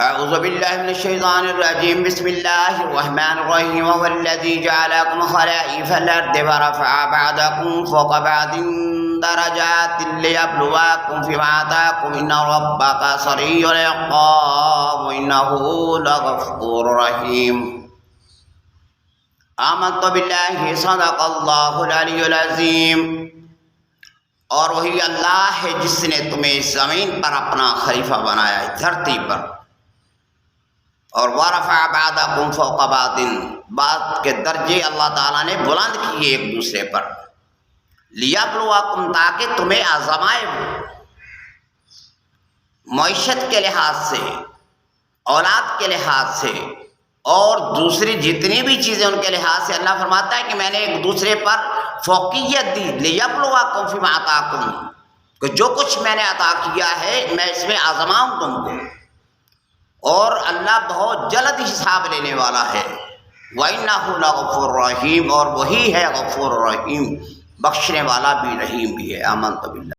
اعوذ باللہ من الشیطان الرجیم بسم اللہ الرحمن الرحیم والذی جعلکم خلائف الارض ورفع بعضکم فوق بعض درجات لیبلوکم فیما آتاکم ان ربک سریع العقاب انہ لغفور رحیم۔ آمنت باللہ صدق اللہ العلی العظیم۔ اور وہی اللہ ہے جس نے تمہیں زمین پر اپنا خلیفہ بنایا ہے، دھرتی پر، اور ورفع بعضکم فوق بعض، بعض کے درجے اللہ تعالیٰ نے بلند کیے ایک دوسرے پر، لیبلوکم تاکہ تمہیں آزمائے، معیشت کے لحاظ سے، اولاد کے لحاظ سے اور دوسری جتنی بھی چیزیں ان کے لحاظ سے۔ اللہ فرماتا ہے کہ میں نے ایک دوسرے پر فوقیت دی، لیبلوکم فیما آتاکم، کہ جو کچھ میں نے عطا کیا ہے میں اس میں آزماؤں تم کو، اور اللہ بہت جلد حساب لینے والا ہے۔ وَإِنَّهُ لَغَفُورٌ رَحِيمٌ، اور وہی ہے غفور رحیم، بخشنے والا بھی رحیم بھی ہے۔ آمنت باللہ۔